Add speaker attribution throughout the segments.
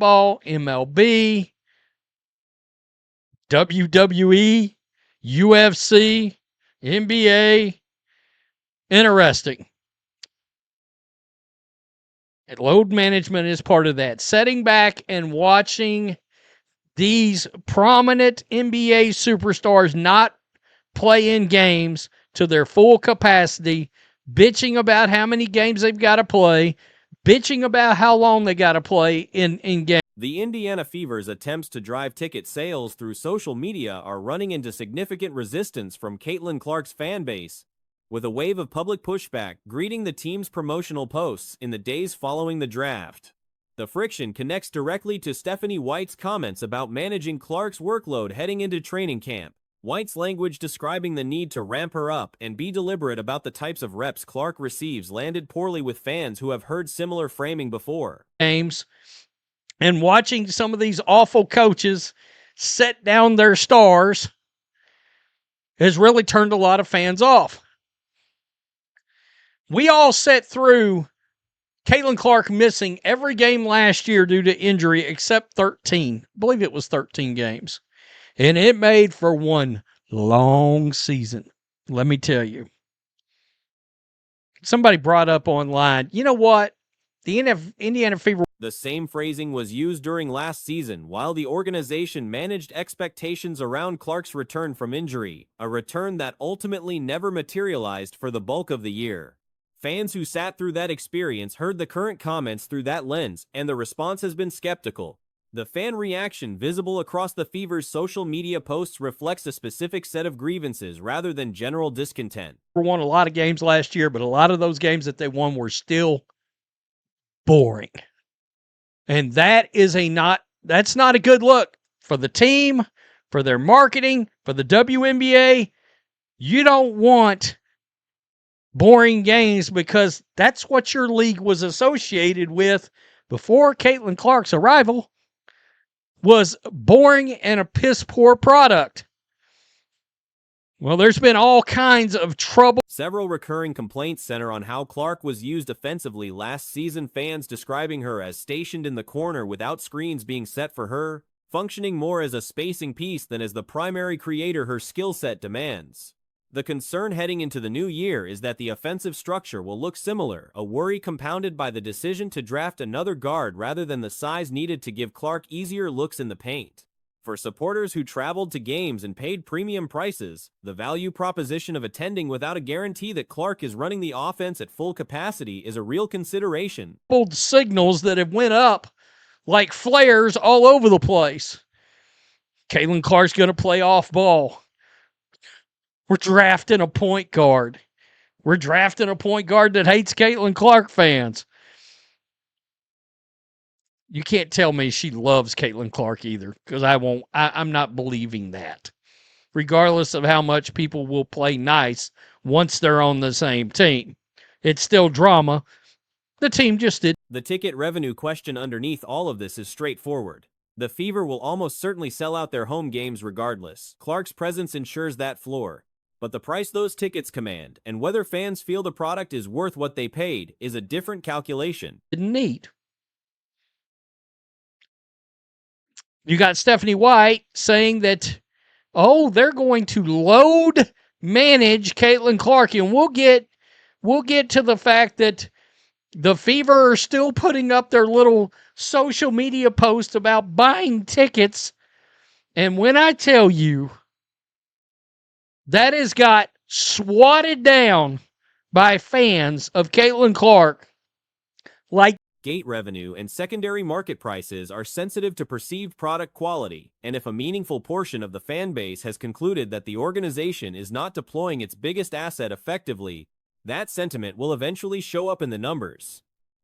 Speaker 1: basketball, MLB, WWE, UFC, NBA. Interesting. And load management is part of that. Setting back and watching these prominent NBA superstars not play in games to their full capacity, bitching about how many games they've got to play, bitching about how long they got to play in games.
Speaker 2: The Indiana Fever's attempts to drive ticket sales through social media are running into significant resistance from Caitlin Clark's fan base, with a wave of public pushback greeting the team's promotional posts in the days following the draft. The friction connects directly to Stephanie White's comments about managing Clark's workload heading into training camp. White's language describing the need to ramp her up and be deliberate about the types of reps Clark receives landed poorly with fans who have heard similar framing before.
Speaker 1: Games and watching some of these awful coaches set down their stars has really turned a lot of fans off. We all sat through Caitlin Clark missing every game last year due to injury except 13. I believe it was 13 games. And it made for one long season. Let me tell you. Somebody brought up online, you know what? The Indiana Fever.
Speaker 2: The same phrasing was used during last season while the organization managed expectations around Clark's return from injury, a return that ultimately never materialized for the bulk of the year. Fans who sat through that experience heard the current comments through that lens, and the response has been skeptical. The fan reaction visible across the Fever's social media posts reflects a specific set of grievances rather than general discontent.
Speaker 1: They won a lot of games last year, but a lot of those games that they won were still boring. And that's not a good look for the team, for their marketing, for the WNBA. You don't want boring games because that's what your league was associated with before Caitlin Clark's arrival, was boring and a piss-poor product. Well, there's been all kinds of trouble.
Speaker 2: Several recurring complaints center on how Clark was used offensively last season, fans describing her as stationed in the corner without screens being set for her, functioning more as a spacing piece than as the primary creator her skill set demands. The concern heading into the new year is that the offensive structure will look similar, a worry compounded by the decision to draft another guard rather than the size needed to give Clark easier looks in the paint. For supporters who traveled to games and paid premium prices, the value proposition of attending without a guarantee that Clark is running the offense at full capacity is a real consideration.
Speaker 1: Signals that have went up like flares all over the place. Caitlin Clark's going to play off ball. We're drafting a point guard. We're drafting a point guard that hates Caitlin Clark fans. You can't tell me she loves Caitlin Clark either, because I'm not believing that. Regardless of how much people will play nice once they're on the same team. It's still drama. The team just did.
Speaker 2: The ticket revenue question underneath all of this is straightforward. The Fever will almost certainly sell out their home games regardless. Clark's presence ensures that floor. But the price those tickets command, and whether fans feel the product is worth what they paid, is a different calculation.
Speaker 1: Neat. You got Stephanie White saying that, they're going to load manage Caitlin Clark, and we'll get to the fact that the Fever are still putting up their little social media posts about buying tickets. And when I tell you, that has got swatted down by fans of Caitlin Clark like
Speaker 2: gate revenue and secondary market prices are sensitive to perceived product quality, and if a meaningful portion of the fan base has concluded that the organization is not deploying its biggest asset effectively, that sentiment will eventually show up in the numbers.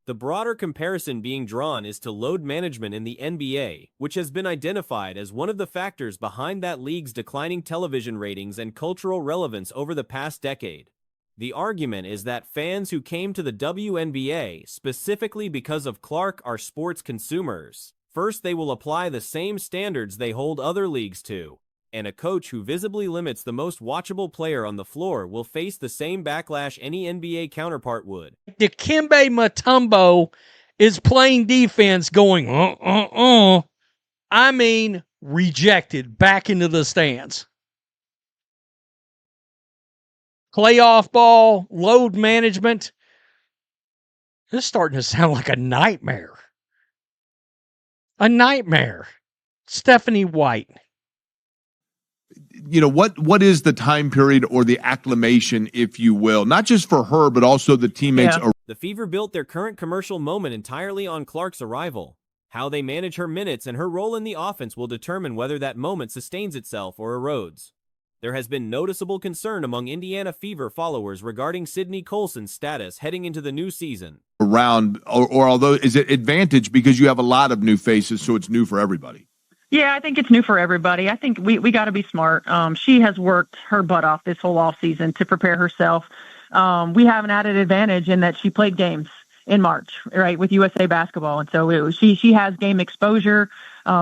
Speaker 2: The broader comparison being drawn is to load management in the NBA, which has been identified as one of the factors behind that league's declining television ratings and cultural relevance over the past decade. The argument is that fans who came to the WNBA specifically because of Clark are sports consumers. First, they will apply the same standards they hold other leagues to, and a coach who visibly limits the most watchable player on the floor will face the same backlash any NBA counterpart would.
Speaker 1: Dikembe Mutombo is playing defense going, I mean, rejected back into the stands. Playoff ball, load management. This is starting to sound like a nightmare. A nightmare. Stephanie White.
Speaker 3: You know, what is the time period or the acclimation, if you will, not just for her, but also the teammates?
Speaker 2: Yeah. The Fever built their current commercial moment entirely on Clark's arrival. How they manage her minutes and her role in the offense will determine whether that moment sustains itself or erodes. There has been noticeable concern among Indiana Fever followers regarding Sydney Colson's status heading into the new season.
Speaker 3: Around, or although, is it advantage because you have a lot of new faces, so it's new for everybody?
Speaker 4: Yeah, I think it's new for everybody. I think we got to be smart. She has worked her butt off this whole off season to prepare herself. We have an added advantage in that she played games in March, right, with USA Basketball. And so she has game exposure.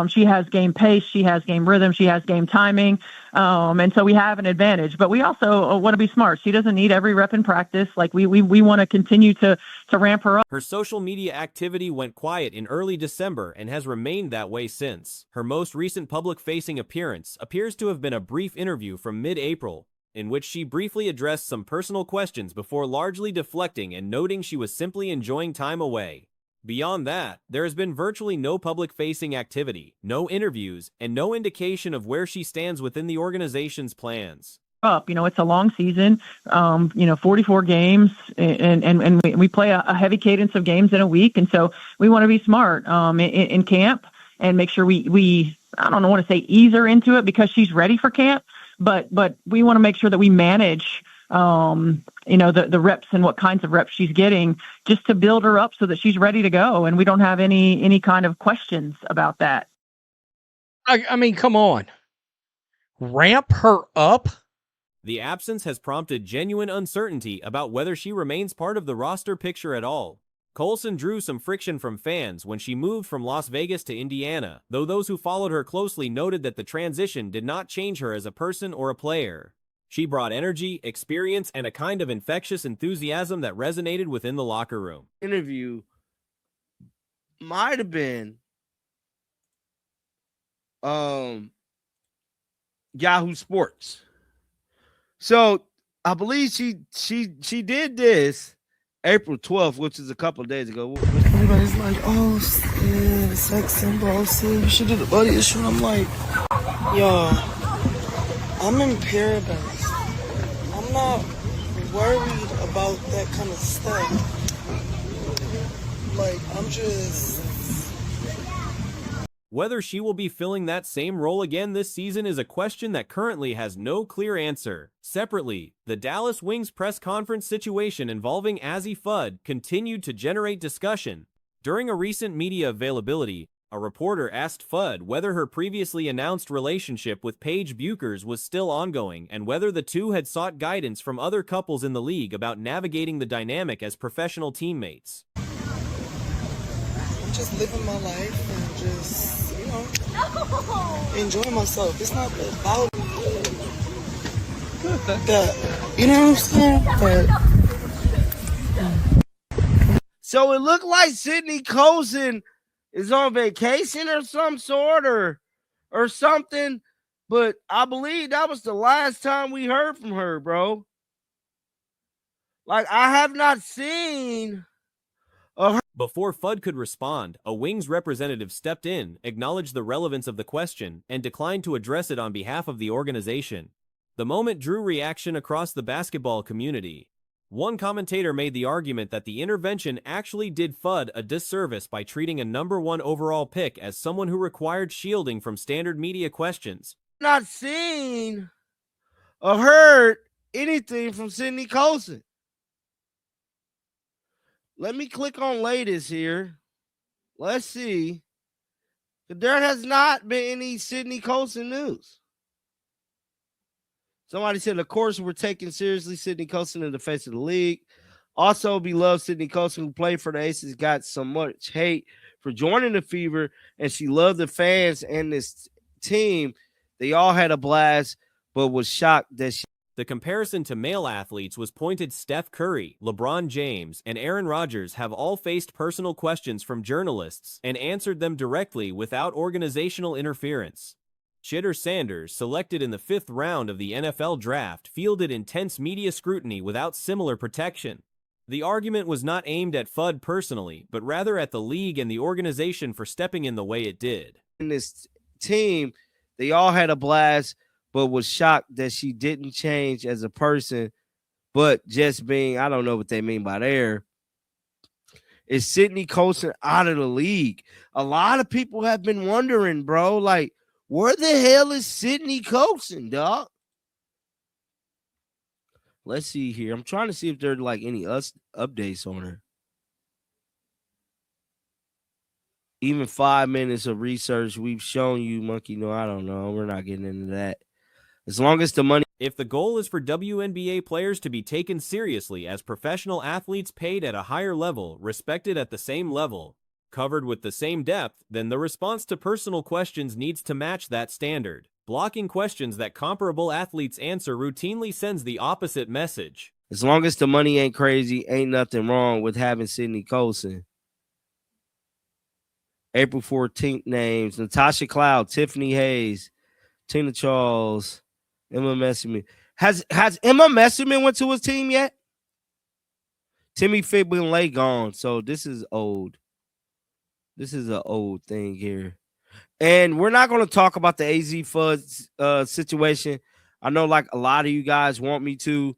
Speaker 4: She has game pace. She has game rhythm. She has game timing. And so we have an advantage. But we also want to be smart. She doesn't need every rep in practice. Like we want to continue to ramp her up.
Speaker 2: Her social media activity went quiet in early December and has remained that way since. Her most recent public-facing appearance appears to have been a brief interview from mid-April, in which she briefly addressed some personal questions before largely deflecting and noting she was simply enjoying time away. Beyond that, there has been virtually no public-facing activity, no interviews, and no indication of where she stands within the organization's plans.
Speaker 4: Up, it's a long season, 44 games, and we play a heavy cadence of games in a week, and so we want to be smart in camp and make sure we I don't want to say ease her into it because she's ready for camp, but we want to make sure that we manage the reps and what kinds of reps she's getting just to build her up so that she's ready to go. And we don't have any kind of questions about that.
Speaker 1: I mean, come on. Ramp her up?
Speaker 2: The absence has prompted genuine uncertainty about whether she remains part of the roster picture at all. Colson drew some friction from fans when she moved from Las Vegas to Indiana, though those who followed her closely noted that the transition did not change her as a person or a player. She brought energy, experience, and a kind of infectious enthusiasm that resonated within the locker room.
Speaker 5: Interview might have been Yahoo Sports. So I believe she did this April 12th, which is a couple of days ago.
Speaker 6: Everybody's like, oh, yeah, sex symbol, you should do the body issue. And I'm like, yo, I'm in paradise. I'm not worried about that kind of stuff. Like, I'm just...
Speaker 2: Whether she will be filling that same role again this season is a question that currently has no clear answer. Separately, the Dallas Wings press conference situation involving Azzi Fudd continued to generate discussion. During a recent media availability, a reporter asked Fudd whether her previously announced relationship with Paige Buchers was still ongoing and whether the two had sought guidance from other couples in the league about navigating the dynamic as professional teammates.
Speaker 6: I'm just living my life and just, enjoying myself. It's not about that, you know what I'm saying?
Speaker 5: So it looked like Sydney Colson is on vacation or some sort or something, but I believe that was the last time we heard from her, bro. Like, I have not seen her.
Speaker 2: Before Fudd could respond, a Wings representative stepped in, acknowledged the relevance of the question, and declined to address it on behalf of the organization. The moment drew reaction across the basketball community. One commentator made the argument that the intervention actually did Fudd a disservice by treating a #1 overall pick as someone who required shielding from standard media questions.
Speaker 5: Not seen or heard anything from Sydney Colson. Let me click on latest here. Let's see. There has not been any Sydney Colson news. Somebody said, of course, we're taking seriously Sydney Colson in the face of the league. Also, beloved Sydney Colson, who played for the Aces, got so much hate for joining the Fever, and she loved the fans and this team. They all had a blast, but was shocked that she
Speaker 2: The comparison to male athletes was pointed. Steph Curry, LeBron James, and Aaron Rodgers have all faced personal questions from journalists and answered them directly without organizational interference. Chitter Sanders, selected in the 5th round of the NFL draft, fielded intense media scrutiny without similar protection. The argument was not aimed at Fudd personally, but rather at the league and the organization for stepping in the way it did.
Speaker 5: In this team, they all had a blast, but was shocked that she didn't change as a person, but just being, I don't know what they mean by there. Is Sydney Colson out of the league? A lot of people have been wondering, bro, like, where the hell is Sydney Colson, dog? Let's see here. I'm trying to see if there are like any updates on her. Even 5 minutes of research we've shown you, Monkey. No, I don't know. We're not getting into that. As long as the money.
Speaker 2: If the goal is for WNBA players to be taken seriously as professional athletes paid at a higher level, respected at the same level, covered with the same depth, then the response to personal questions needs to match that standard. Blocking questions that comparable athletes answer routinely sends the opposite message.
Speaker 5: As long as the money ain't crazy, ain't nothing wrong with having Sydney Colson. April 14th names: Natasha Cloud, Tiffany Hayes, Tina Charles, Emma Messerman. Has Emma Messerman went to his team yet? Timmy Fibonlay gone, so this is old. This is an old thing here. And we're not going to talk about the AZ Fudd situation. I know like a lot of you guys want me to.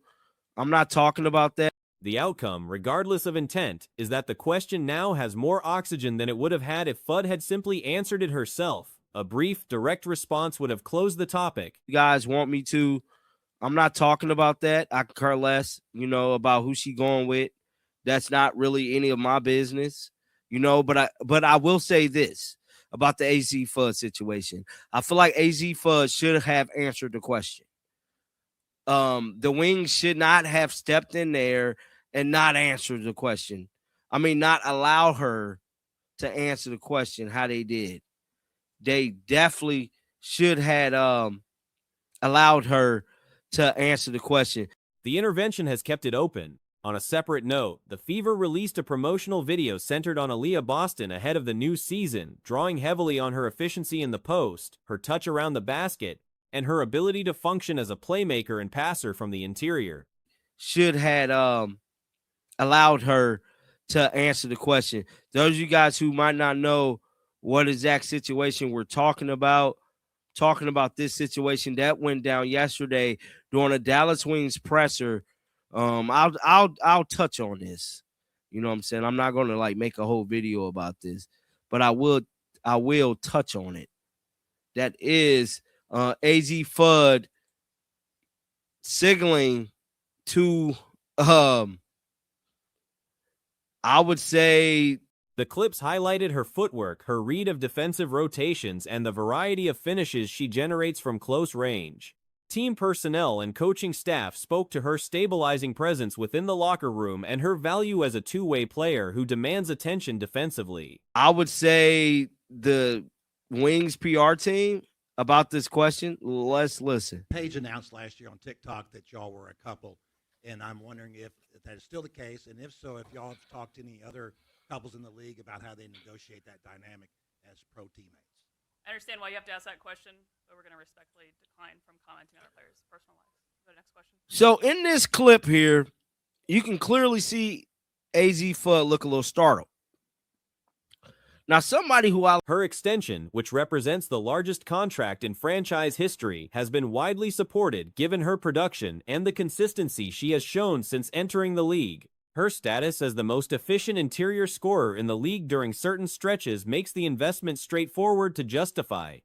Speaker 5: I'm not talking about that.
Speaker 2: The outcome, regardless of intent, is that the question now has more oxygen than it would have had if Fudd had simply answered it herself. A brief, direct response would have closed the topic.
Speaker 5: You guys want me to. I'm not talking about that. I could care less, about who she going with. That's not really any of my business, but I will say this about the AZ Fudd situation. I feel like AZ Fudd should have answered the question. The Wings should not have stepped in there and not answered the question. I mean, not allow her to answer the question how they did. They definitely should have allowed her to answer the question.
Speaker 2: The intervention has kept it open. On a separate note, the Fever released a promotional video centered on Aaliyah Boston ahead of the new season, drawing heavily on her efficiency in the post, her touch around the basket, and her ability to function as a playmaker and passer from the interior.
Speaker 5: Should have allowed her to answer the question. Those of you guys who might not know what exact situation we're talking about this situation that went down yesterday during a Dallas Wings presser. I'll touch on this. You know what I'm saying? I'm not going to like make a whole video about this, but I will touch on it. That is AZ Fudd signaling to I would say
Speaker 2: the clips highlighted her footwork, her read of defensive rotations, and the variety of finishes she generates from close range. Team personnel and coaching staff spoke to her stabilizing presence within the locker room and her value as a two-way player who demands attention defensively.
Speaker 5: I would say the Wings PR team about this question, let's listen.
Speaker 7: Paige announced last year on TikTok that y'all were a couple, and I'm wondering if that is still the case, and if so, if y'all have talked to any other couples in the league about how they negotiate that dynamic as pro teammates.
Speaker 8: I understand why you have to ask that question, but we're going to respectfully decline from commenting on our players' personal lives. Go to the next question.
Speaker 5: So in this clip here, you can clearly see AZ Fudd look a little startled. Now, somebody who
Speaker 2: her extension, which represents the largest contract in franchise history, has been widely supported given her production and the consistency she has shown since entering the league. Her status as the most efficient interior scorer in the league during certain stretches makes the investment straightforward to justify.